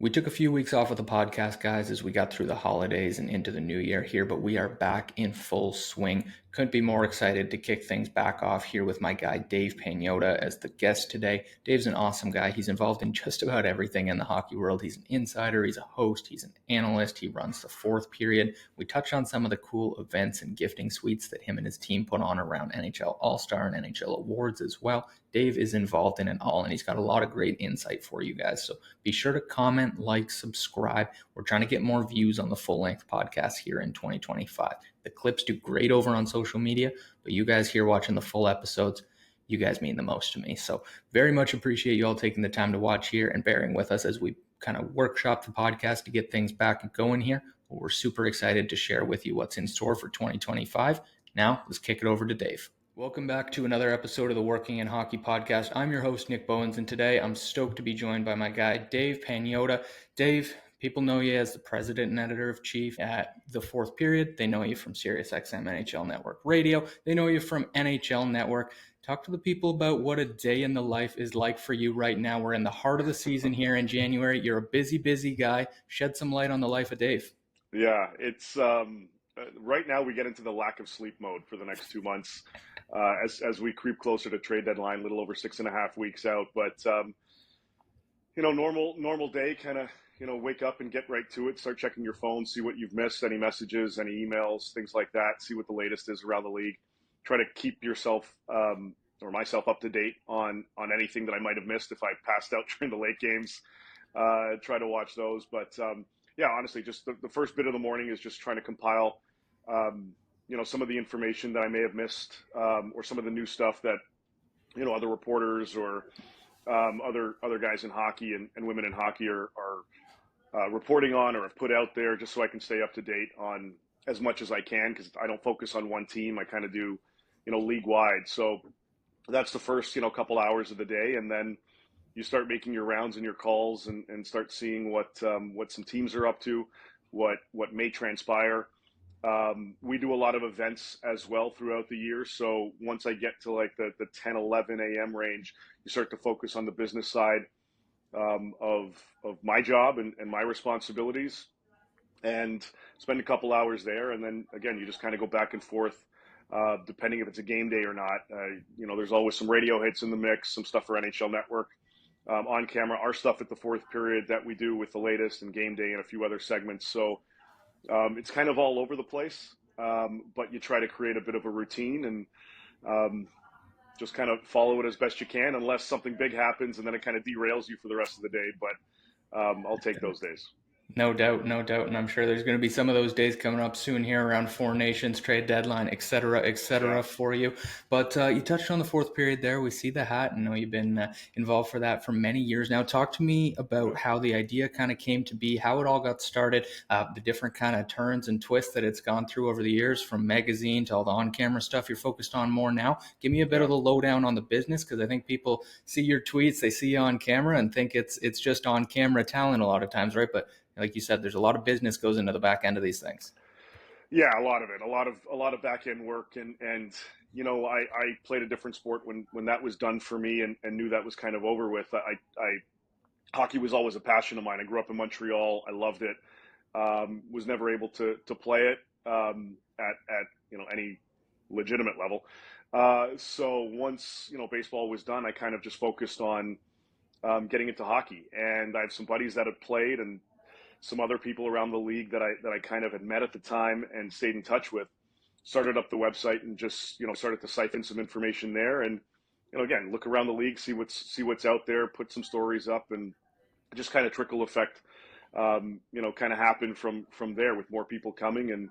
We took a few weeks off of the podcast, guys, as we got through the holidays and into the new year here, but we are back in full swing. Couldn't be more excited to kick things back off here with my guy, Dave Pagnotta, as the guest today. Dave's an awesome guy. He's involved in just about everything in the hockey world. He's an insider, he's a host, he's an analyst, he runs the fourth period. We touch on some of the cool events and gifting suites that him and his team put on around NHL All-Star and NHL Awards as well. Dave is involved in it all, and he's got a lot of great insight for you guys. So be sure to comment, like, subscribe. We're trying to get more views on the full-length podcast here in 2025. The clips do great over on social media, but you guys here watching the full episodes, you guys mean the most to me. So very much appreciate you all taking the time to watch here and bearing with us as we kind of workshop the podcast to get things back going here. But we're super excited to share with you what's in store for 2025. Now, let's kick it over to Dave. Welcome back to another episode of the Working in Hockey podcast. I'm your host, Nick Bowins, and today I'm stoked to be joined by my guy, Dave Pagnotta. Dave, people know you as the president and editor-in-chief at the fourth period. They know you from SiriusXM NHL Network Radio. They know you from NHL Network. Talk to the people about what a day in the life is like for you right now. We're in the heart of the season here in January. You're a busy guy. Shed some light on the life of Dave. Yeah, it's right now we get into the lack of sleep mode for the next 2 months as we creep closer to trade deadline, a little over 6.5 weeks out. But normal day, kind of wake up and get right to it. Start checking your phone, see what you've missed, any messages, any emails, things like that. See what the latest is around the league. Try to keep yourself or myself up to date on anything that I might have missed if I passed out during the late games. Try to watch those, but. Yeah, honestly, just the first bit of the morning is just trying to compile, some of the information that I may have missed, or some of the new stuff that, other reporters or other guys in hockey and women in hockey are reporting on or have put out there, just so I can stay up to date on as much as I can, because I don't focus on one team. I kind of do, league wide. So that's the first, couple hours of the day, and then you start making your rounds and your calls and start seeing what some teams are up to, what may transpire. We do a lot of events as well throughout the year. So once I get to like the 10, 11 a.m. range, you start to focus on the business side of my job and my responsibilities, and spend a couple hours there. And then again, you just kind of go back and forth, depending if it's a game day or not. There's always some radio hits in the mix, some stuff for NHL Network. On camera, our stuff at the fourth period that we do with the latest and game day and a few other segments. So it's kind of all over the place, but you try to create a bit of a routine and just kind of follow it as best you can, unless something big happens and then it kind of derails you for the rest of the day. But I'll take those days. No doubt. And I'm sure there's going to be some of those days coming up soon here around Four Nations, trade deadline, et cetera for you. But you touched on the fourth period there. We see the hat. I know you've been involved for that for many years now. Talk to me about how the idea kind of came to be, how it all got started, the different kind of turns and twists that it's gone through over the years, from magazine to all the on-camera stuff you're focused on more now. Give me a bit of the lowdown on the business, because I think people see your tweets, they see you on camera and think it's just on-camera talent a lot of times, right? But like you said, there's a lot of business goes into the back end of these things. Yeah, a lot of it, a lot of back end work, and I played a different sport when that was done for me, and knew that was kind of over with. Hockey was always a passion of mine. I grew up in Montreal. I loved it. Was never able to play it at any legitimate level. So once baseball was done, I kind of just focused on getting into hockey, and I have some buddies that have played, and some other people around the league that I kind of had met at the time and stayed in touch with. Started up the website and just started to siphon some information there, and again, look around the league, see what's out there, put some stories up, and just kind of trickle effect kind of happen from there, with more people coming. And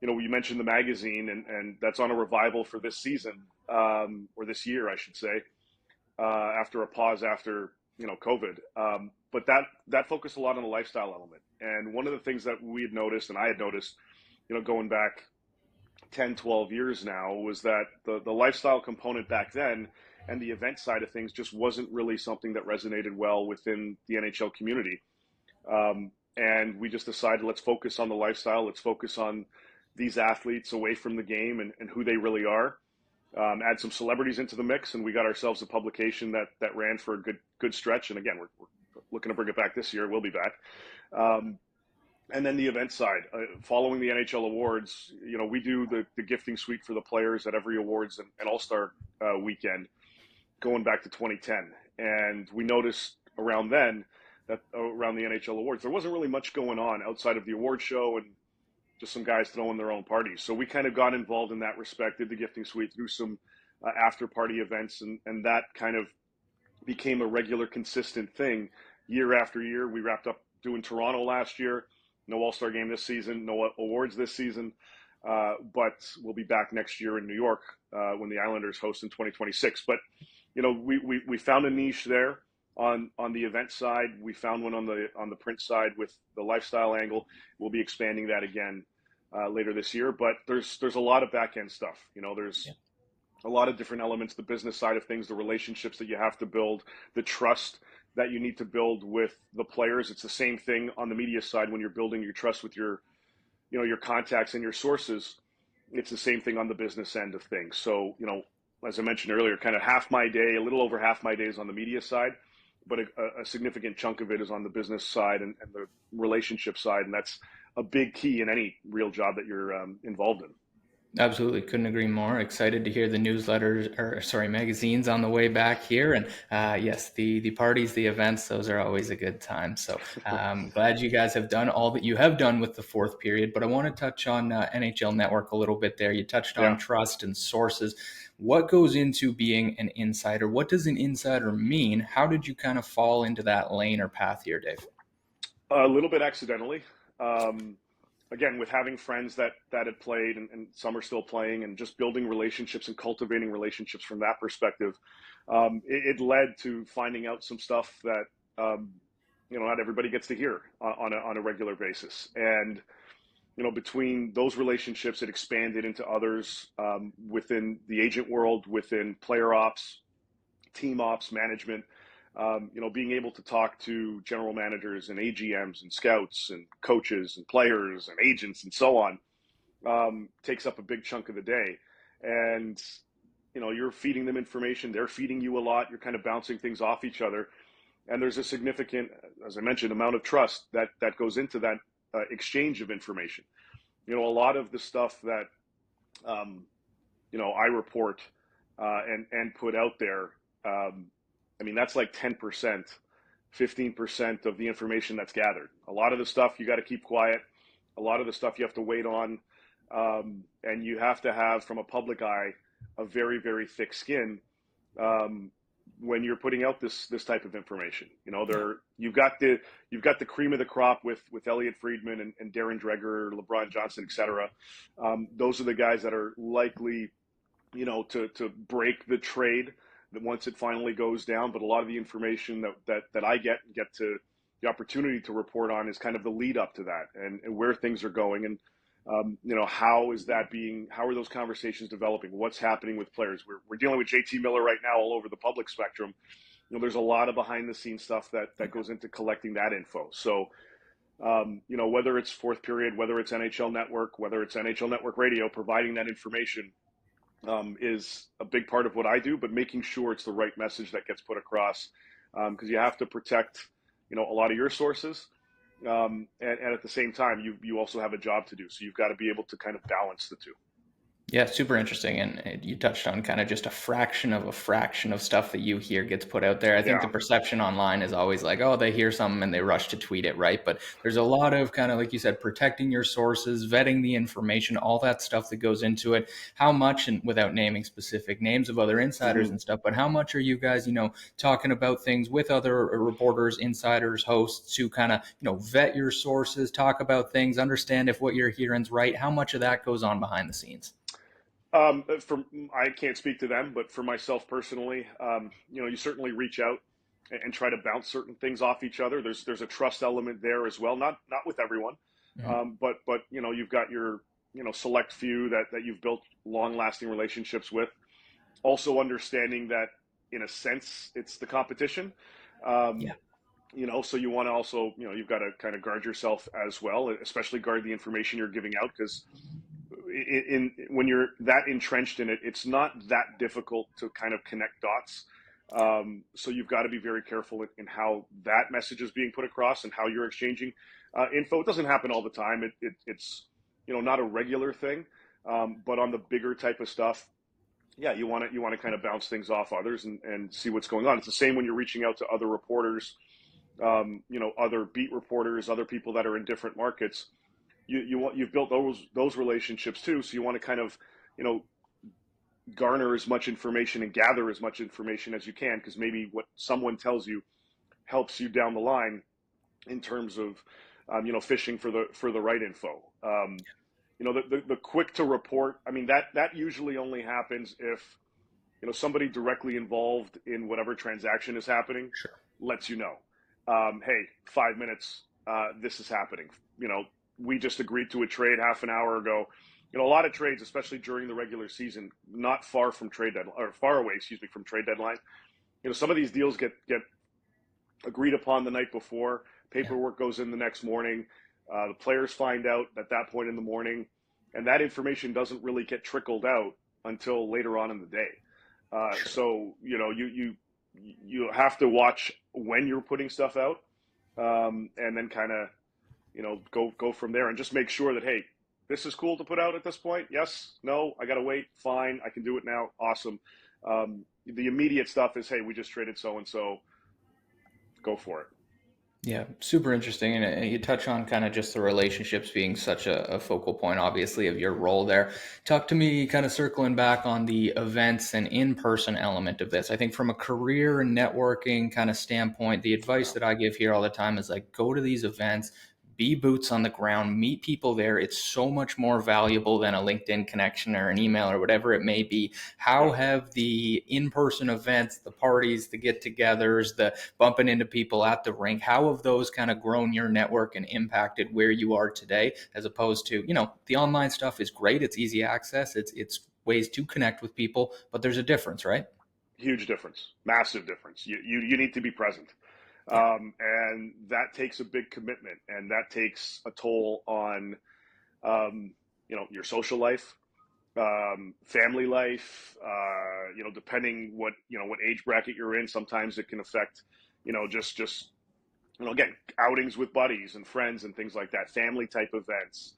you mentioned the magazine, and that's on a revival for this season, or this year I should say, after a pause after COVID. But that focused a lot on the lifestyle element. And one of the things that we had noticed, and I had noticed, going back 10, 12 years now, was that the lifestyle component back then and the event side of things just wasn't really something that resonated well within the NHL community. And we just decided, let's focus on the lifestyle. Let's focus on these athletes away from the game and who they really are. Add some celebrities into the mix, and we got ourselves a publication that ran for a good stretch. And again, we're looking to bring it back this year. We'll be back. And then the event side, following the NHL awards, we do the gifting suite for the players at every awards and All-Star weekend going back to 2010. And we noticed around then that around the NHL awards, there wasn't really much going on outside of the award show and just some guys throwing their own parties. So we kind of got involved in that respect, did the gifting suite, through some after party events, and that kind of became a regular, consistent thing year after year. We wrapped up doing Toronto last year. No All-Star game this season, no awards this season, but we'll be back next year in New York when the Islanders host in 2026. But we found a niche there on the event side. We found one on the print side with the lifestyle angle. We'll be expanding that again later this year. But there's a lot of back end stuff. There's a lot of different elements, the business side of things, the relationships that you have to build, the trust that you need to build with the players. It's the same thing on the media side when you're building your trust with your contacts and your sources. It's the same thing on the business end of things. So, as I mentioned earlier, kind of a little over half my day is on the media side, but a significant chunk of it is on the business side and the relationship side. And that's a big key in any real job that you're involved in. Absolutely. Couldn't agree more. Excited to hear the magazines on the way back here. And yes, the parties, the events, those are always a good time. So glad you guys have done all that you have done with the fourth period. But I want to touch on NHL Network a little bit there. You touched on trust and sources. What goes into being an insider? What does an insider mean? How did you kind of fall into that lane or path here, Dave? A little bit accidentally. Again, with having friends that had played and some are still playing, and just building relationships and cultivating relationships from that perspective, it led to finding out some stuff that not everybody gets to hear on a regular basis. And between those relationships, it expanded into others within the agent world, within player ops, team ops, management. Being able to talk to general managers and AGMs and scouts and coaches and players and agents and so on takes up a big chunk of the day. And, you're feeding them information. They're feeding you a lot. You're kind of bouncing things off each other. And there's a significant, as I mentioned, amount of trust that goes into that exchange of information. A lot of the stuff that, I report and put out there, that's like 10%, 15% of the information that's gathered. A lot of the stuff you got to keep quiet. A lot of the stuff you have to wait on. And you have to have, from a public eye, a very, very thick skin when you're putting out this type of information. You've got the cream of the crop with Elliot Friedman and Darren Dreger, LeBron Johnson, et cetera. Those are the guys that are likely, to break the trade once it finally goes down. But a lot of the information that I get to the opportunity to report on is kind of the lead up to that and where things are going. And, how are those conversations developing? What's happening with players? We're dealing with JT Miller right now all over the public spectrum. There's a lot of behind the scenes stuff that goes into collecting that info. So, whether it's fourth period, whether it's NHL Network, whether it's NHL Network Radio, providing that information is a big part of what I do, but making sure it's the right message that gets put across, because you have to protect, a lot of your sources, and at the same time, you also have a job to do. So you've got to be able to kind of balance the two. Yeah, super interesting. And you touched on kind of just a fraction of stuff that you hear gets put out there. I think the perception online is always like, oh, they hear something and they rush to tweet it, right? But there's a lot of kind of, like you said, protecting your sources, vetting the information, all that stuff that goes into it. How much, and without naming specific names of other insiders and stuff, but how much are you guys, talking about things with other reporters, insiders, hosts to kind of, vet your sources, talk about things, understand if what you're hearing is right? How much of that goes on behind the scenes? I can't speak to them, but for myself personally, you certainly reach out and try to bounce certain things off each other. There's a trust element there as well, not with everyone, but you've got your select few that you've built long lasting relationships with. Also understanding that in a sense it's the competition, so you want to also you've got to kind of guard yourself as well, especially guard the information you're giving out, because when you're that entrenched in it, it's not that difficult to kind of connect dots So you've got to be very careful in how that message is being put across and how you're exchanging info. It doesn't happen all the time. It's not a regular thing, but on the bigger type of stuff, yeah, you want to kind of bounce things off others and see what's going on. It's the same when you're reaching out to other reporters, other beat reporters, other people that are in different markets. You've built those relationships too, so you want to kind of garner as much information and gather as much information as you can, because maybe what someone tells you helps you down the line in terms of fishing for the right info. The quick to report, I mean, that usually only happens if somebody directly involved in whatever transaction is happening lets you know, hey, 5 minutes, this is happening. We just agreed to a trade half an hour ago. A lot of trades, especially during the regular season, not far from trade deadline, or far away, from trade deadline. Some of these deals get agreed upon the night before. Paperwork goes in the next morning. The players find out at that point in the morning, and that information doesn't really get trickled out until later on in the day. So you have to watch when you're putting stuff out, and then kind of go from there, and just make sure that, hey, this is cool to put out at this point. Yes, no, I got to wait. Fine, I can do it now. Awesome. The immediate stuff is, hey, we just traded so-and-so. Go for it. Yeah, super interesting. And you touch on kind of just the relationships being such a focal point, obviously, of your role there. Talk to me, kind of circling back on the events and in-person element of this. I think from a career and networking kind of standpoint, the advice that I give here all the time is like, go to these events, be boots on the ground, meet people there. It's so much more valuable than a LinkedIn connection or an email or whatever it may be. How have the in-person events, the parties, the get-togethers, the bumping into people at the rink, how have those kind of grown your network and impacted where you are today, as opposed to, the online stuff is great. It's easy access. It's ways to connect with people, but there's a difference, right? Huge difference, massive difference. You need to be present. And that takes a big commitment, and that takes a toll on, your social life, family life, depending what age bracket you're in. Sometimes it can affect, just again, outings with buddies and friends and things like that, family type events.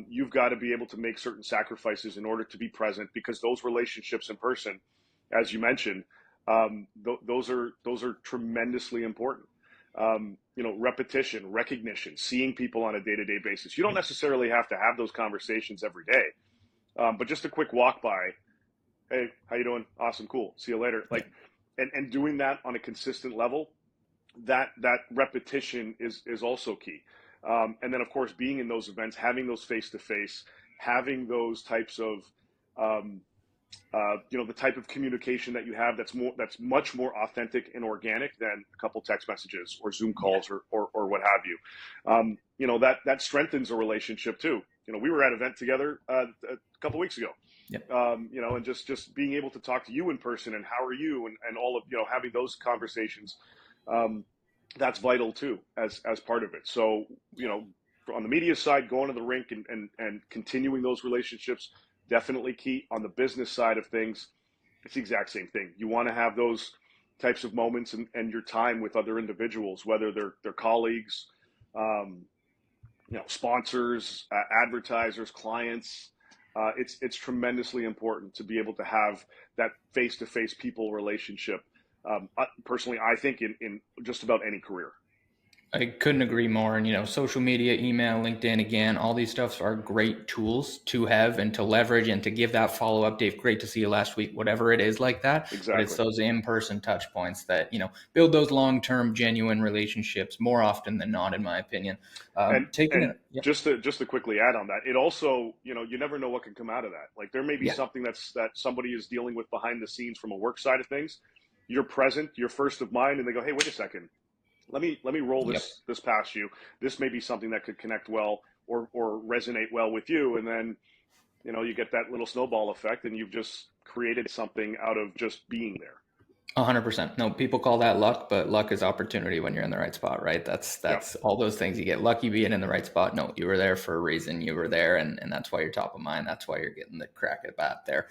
You've got to be able to make certain sacrifices in order to be present, because those relationships in person, as you mentioned, those are tremendously important. Repetition, recognition, seeing people on a day-to-day basis. You don't necessarily have to have those conversations every day, but just a quick walk by. Hey, how you doing? Awesome, cool. See you later. And doing that on a consistent level, that repetition is also key. And then, of course, being in those events, having those face-to-face, having those types of the type of communication that you have that's much more authentic and organic than a couple text messages or Zoom calls or what have you. That strengthens a relationship too. We were at an event together a couple weeks ago. Yep. And just being able to talk to you in person and how are you and all of having those conversations, that's vital too as part of it. So on the media side, going to the rink and continuing those relationships, definitely key. On the business side of things, it's the exact same thing. You want to have those types of moments and your time with other individuals, whether they're colleagues, sponsors, advertisers, clients. It's tremendously important to be able to have that face-to-face people relationship. Personally, I think in just about any career. I couldn't agree more. And, social media, email, LinkedIn, again, all these stuffs are great tools to have and to leverage and to give that follow-up. Dave, great to see you last week, whatever it is like that. Exactly. But it's those in-person touch points that, build those long-term, genuine relationships more often than not, in my opinion. Just to quickly add on that, it also, you never know what can come out of that. Like there may be something that somebody is dealing with behind the scenes from a work side of things. You're present, you're first of mind, and they go, hey, wait a second. Let me roll this past you. This may be something that could connect well or resonate well with you. And then, you get that little snowball effect and you've just created something out of just being there. 100%. No, people call that luck, but luck is opportunity when you're in the right spot, right? That's all those things. You get lucky being in the right spot. No, you were there for a reason. You were there, and that's why you're top of mind. That's why you're getting the crack at bat there.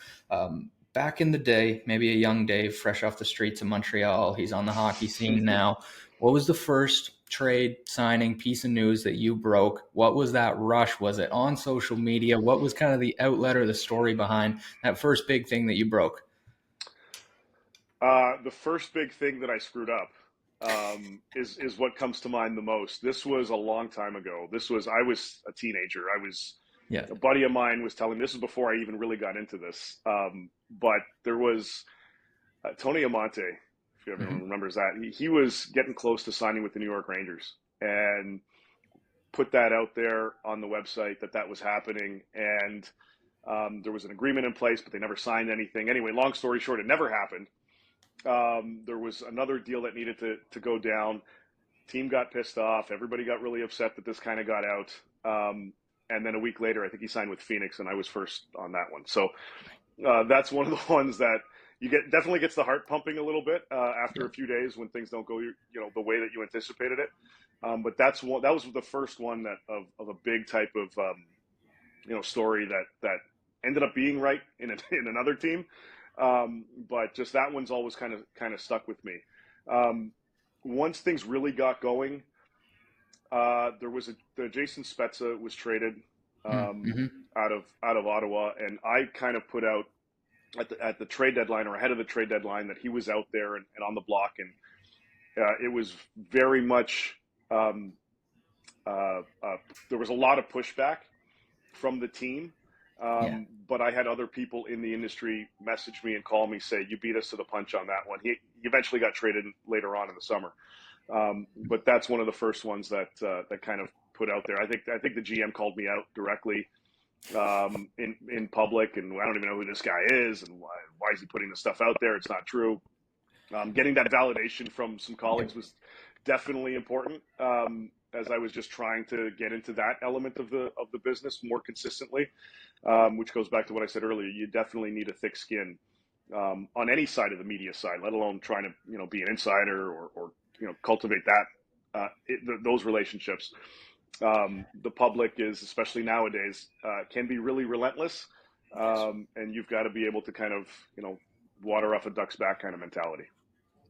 back in the day, maybe a young Dave, fresh off the streets of Montreal, he's on the hockey scene now. What was the first trade signing piece of news that you broke? What was that rush? Was it on social media? What was kind of the outlet or the story behind that first big thing that you broke? The first big thing that I screwed up is what comes to mind the most. This was a long time ago. I was a teenager. Yeah. A buddy of mine was telling me, this was before I even really got into this. But there was Tony Amonte, if everyone remembers that. He was getting close to signing with the New York Rangers and put that out there on the website that was happening. And there was an agreement in place, but they never signed anything. Anyway, long story short, it never happened. There was another deal that needed to go down. Team got pissed off. Everybody got really upset that this kind of got out. And then a week later, I think he signed with Phoenix, and I was first on that one. So that's one of the ones that definitely gets the heart pumping a little bit after a few days when things don't go the way that you anticipated it. But that was the first one of a big type of story that ended up being right in another team. But just that one's always kind of stuck with me. Once things really got going, there was the Jason Spezza was traded out of Ottawa, and I kind of put out at the trade deadline or ahead of the trade deadline that he was out there and on the block, and it was very much there was a lot of pushback from the team. But I had other people in the industry message me and call me, say, you beat us to the punch on that one. He eventually got traded later on in the summer. But that's one of the first ones that kind of put out there. I think the GM called me out directly in public, and I don't even know who this guy is and why is he putting this stuff out there? It's not true. Getting that validation from some colleagues was definitely important, as I was just trying to get into that element of the business more consistently, which goes back to what I said earlier. You definitely need a thick skin on any side of the media side, let alone trying to be an insider or cultivate those relationships. The public is, especially nowadays, can be really relentless, and you've got to be able to kind of water off a duck's back kind of mentality.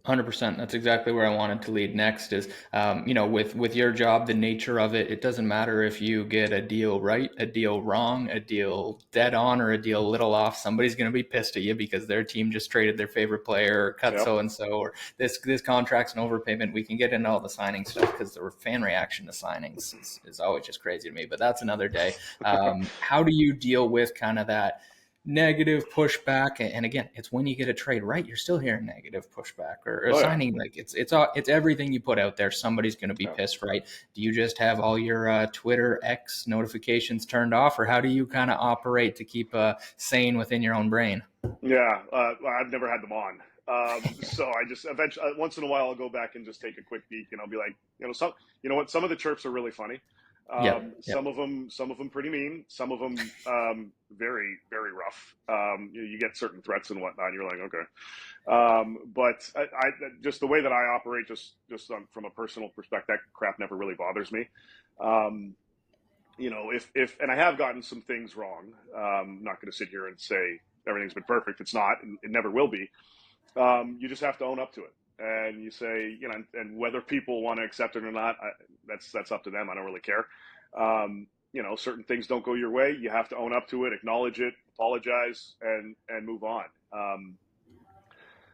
100%. That's exactly where I wanted to lead next is, with your job, the nature of it, it doesn't matter if you get a deal right, a deal wrong, a deal dead on, or a deal a little off. Somebody's going to be pissed at you because their team just traded their favorite player or cut so-and-so, or this contract's an overpayment. We can get into all the signing stuff because the fan reaction to signings is always just crazy to me, but that's another day. How do you deal with kind of that negative pushback? And again, it's when you get a trade right, you're still hearing negative pushback or signing. Like it's everything you put out there, somebody's going to be pissed, right? Do you just have all your Twitter X notifications turned off, or how do you kind of operate to keep sane within your own brain? I've never had them on. So I just eventually, once in a while, I'll go back and just take a quick peek, and I'll be like, some of the chirps are really funny. Some of them pretty mean. Some of them very, very rough. You get certain threats and whatnot. And you're like, okay. But I just the way that I operate, just from a personal perspective, that crap never really bothers me. If and I have gotten some things wrong. I'm not going to sit here and say everything's been perfect. It's not, and it never will be. You just have to own up to it. And you say, and whether people want to accept it or not, that's up to them. I don't really care. Certain things don't go your way. You have to own up to it, acknowledge it, apologize, and move on.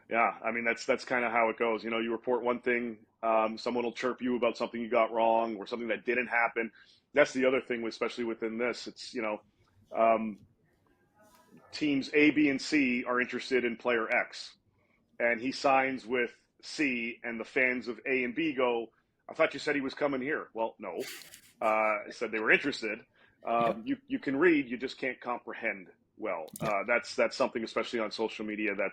That's kind of how it goes. You report one thing, someone will chirp you about something you got wrong or something that didn't happen. That's the other thing, especially within this. It's, teams A, B, and C are interested in player X, and he signs with C, and the fans of A and B go, I thought you said he was coming here. Well, no. I said they were interested. You can read, you just can't comprehend well. That's something, especially on social media, that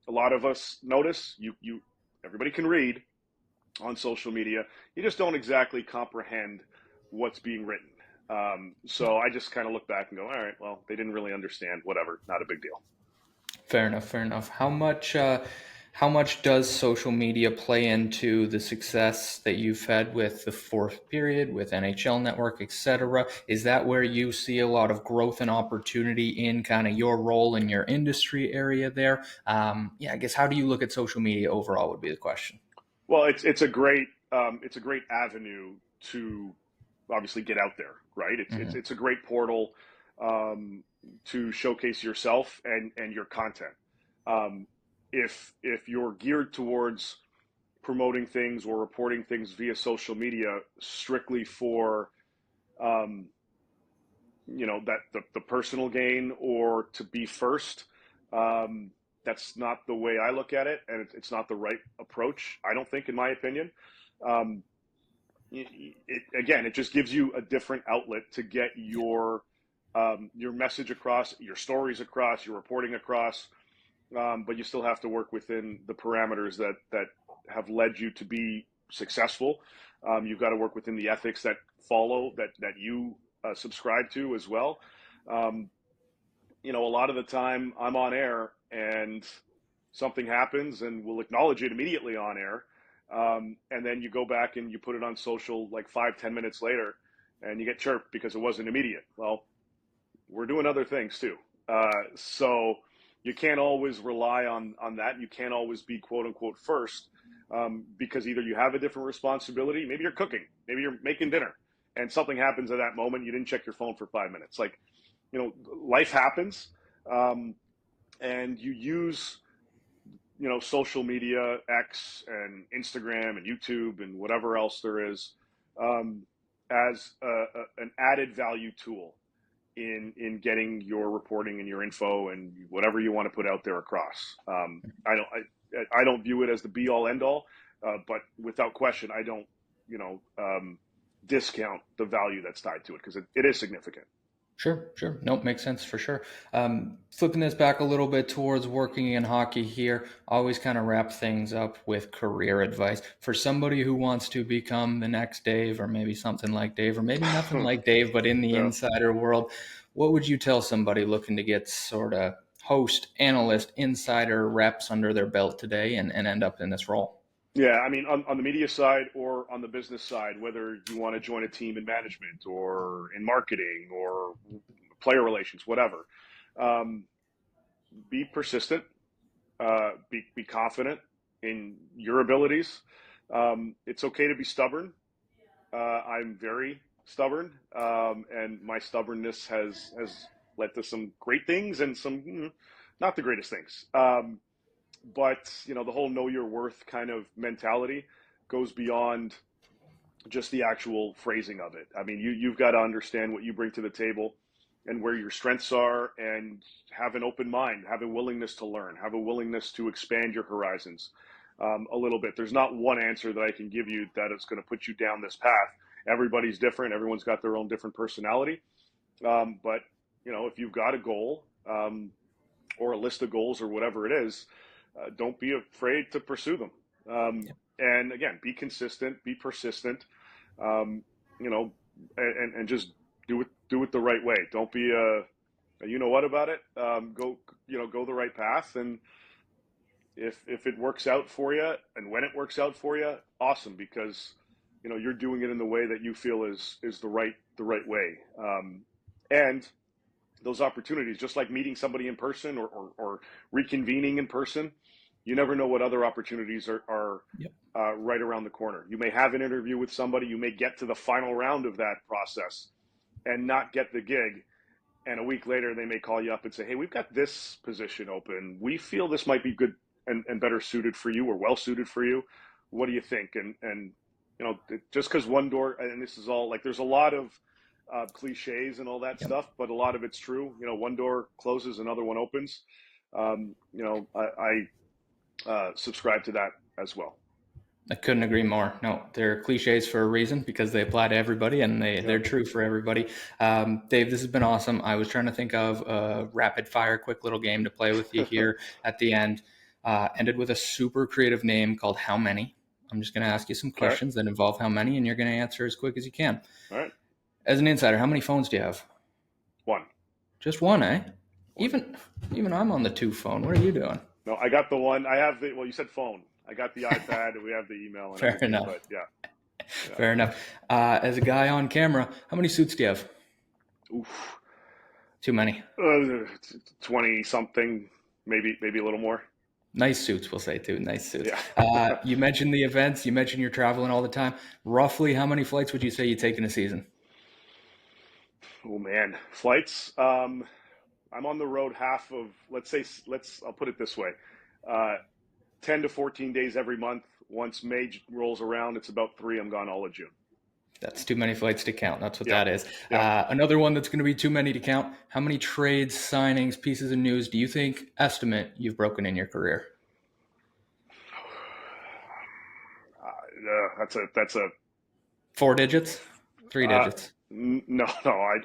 a lot of us notice. Everybody can read on social media. You just don't exactly comprehend what's being written. So I just kind of look back and go, all right, well, they didn't really understand. Whatever, not a big deal. Fair enough. How much How much does social media play into the success that you've had with the fourth period, with NHL Network, etc.? Is that where you see a lot of growth and opportunity in kind of your role in your industry area there? I guess how do you look at social media overall would be the question. Well, it's a great avenue to obviously get out there, right? It's a great portal to showcase yourself and your content. Um, if you're geared towards promoting things or reporting things via social media strictly for um, that the personal gain or to be first, um, that's not the way I look at it, and it's not the right approach, I don't think, in my opinion. um, Again, it just gives you a different outlet to get your message across, your stories across, your reporting across. But you still have to work within the parameters that have led you to be successful. You've got to work within the ethics that follow that you subscribe to as well. Um, a lot of the time I'm on air and something happens, and we'll acknowledge it immediately on air. And then you go back and you put it on social like 5-10 minutes later, and you get chirped because it wasn't immediate. Well, we're doing other things too. So you can't always rely on that. You can't always be quote unquote first, because either you have a different responsibility, maybe you're cooking, maybe you're making dinner, and something happens at that moment. You didn't check your phone for 5 minutes. Like, life happens, and you use social media, X and Instagram and YouTube and whatever else there is, as an added value tool in getting your reporting and your info and whatever you want to put out there across. I don't view it as the be all end all, but without question, I don't discount the value that's tied to it, because it is significant. Sure. Nope, makes sense for sure. Flipping this back a little bit towards working in hockey here, always kind of wrap things up with career advice. For somebody who wants to become the next Dave, or maybe something like Dave, or maybe nothing like Dave, but in the Yeah. insider world, what would you tell somebody looking to get sort of host, analyst, insider reps under their belt today and end up in this role? Yeah, I mean, on the media side or on the business side, whether you want to join a team in management or in marketing or player relations, whatever, um, be persistent, be confident in your abilities. It's okay to be stubborn. I'm very stubborn, and my stubbornness has led to some great things and some not the greatest things. But the whole know your worth kind of mentality goes beyond just the actual phrasing of it. I mean, you've got to understand what you bring to the table and where your strengths are, and have an open mind, have a willingness to learn, have a willingness to expand your horizons a little bit. There's not one answer that I can give you that is going to put you down this path. Everybody's different. Everyone's got their own different personality. But if you've got a goal, or a list of goals or whatever it is, don't be afraid to pursue them. And again, be consistent, be persistent, um, you know, and just do it the right way. Don't be a you know what about it. Go the right path, and if it works out for you, and when it works out for you, awesome, because you're doing it in the way that you feel is the right way. And those opportunities, just like meeting somebody in person or reconvening in person, you never know what other opportunities are Yep. right around the corner. You may have an interview with somebody, you may get to the final round of that process and not get the gig. And a week later, they may call you up and say, hey, we've got this position open. We feel this might be good and better suited for you, or well suited for you. What do you think? And just because one door, and this is all like, there's a lot of cliches and all that Yep. stuff, but a lot of it's true. One door closes, another one opens. I subscribe to that as well. I couldn't agree more. No, they're cliches for a reason, because they apply to everybody, and they're true for everybody. Dave, this has been awesome. I was trying to think of a rapid fire, quick little game to play with you here at the end. Ended with a super creative name called How Many. I'm just going to ask you some questions that involve how many, and you're going to answer as quick as you can. All right. As an insider, how many phones do you have? One. Just one, eh? One. Even I'm on the 2 phone. What are you doing? No, I got the one. I have you said phone. I got the iPad. We have the email and Fair everything. enough. But yeah. Fair enough. As a guy on camera, how many suits do you have? Oof. Too many. 20 something, maybe a little more. Nice suits, we'll say too. Nice suits. Yeah. You mentioned the events. You mentioned you're traveling all the time. Roughly how many flights would you say you take in a season? Oh man, flights. I'm on the road half of, I'll put it this way, 10 to 14 days every month. Once May rolls around, it's about 3. I'm gone all of June. That's too many flights to count. That's what that is. Yep. Another one that's going to be too many to count. How many trades, signings, pieces of news do you think, estimate, you've broken in your career? That's a 4 digits? 3 digits? No.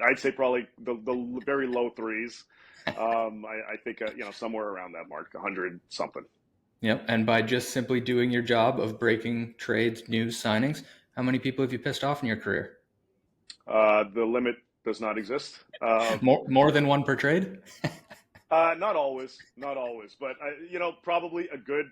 I'd say probably the very low 3s. I think somewhere around that mark, 100 something. Yep. And by just simply doing your job of breaking trades, news, signings, how many people have you pissed off in your career? The limit does not exist. More than one per trade? Not always, but probably a good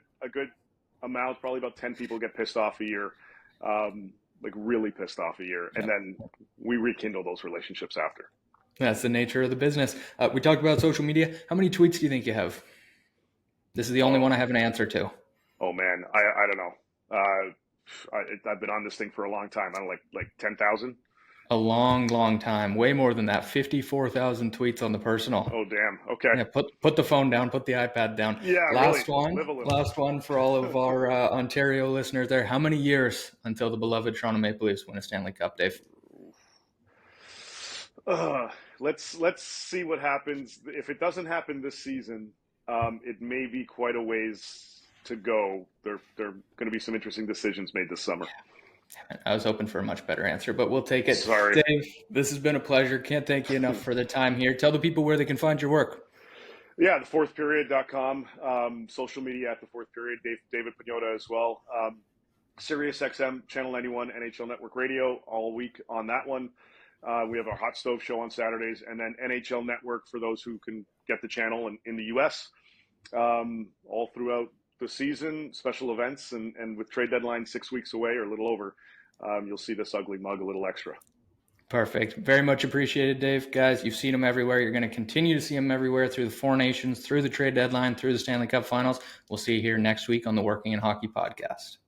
amount. Probably about 10 people get pissed off a year, like really pissed off a year, and then we rekindle those relationships after. That's the nature of the business. We talked about social media. How many tweets do you think you have? This is the only one I have an answer to. Oh man, I don't know. I've been on this thing for a long time. I don't like 10,000. A long time. Way more than that. 54,000 tweets on the personal. Oh damn. Okay. Yeah, put the phone down. Put the iPad down. Yeah. Last really. Last one for all of our Ontario listeners there. How many years until the beloved Toronto Maple Leafs win a Stanley Cup, Dave? Let's see what happens. If it doesn't happen this season, it may be quite a ways to go. There are going to be some interesting decisions made this summer. I was hoping for a much better answer, but we'll take it. Sorry. Dave, this has been a pleasure. Can't thank you enough for the time here. Tell the people where they can find your work. Yeah, thefourthperiod.com, social media at the fourth period, David Pagnotta as well. SiriusXM, Channel 91, NHL Network Radio, all week on that one. We have our Hot Stove show on Saturdays, and then NHL Network for those who can get the channel in the U.S. All throughout the season, special events, and with trade deadline 6 weeks away or a little over, you'll see this ugly mug a little extra. Perfect. Very much appreciated, Dave. Guys, you've seen him everywhere. You're going to continue to see him everywhere through the Four Nations, through the trade deadline, through the Stanley Cup Finals. We'll see you here next week on the Working in Hockey podcast.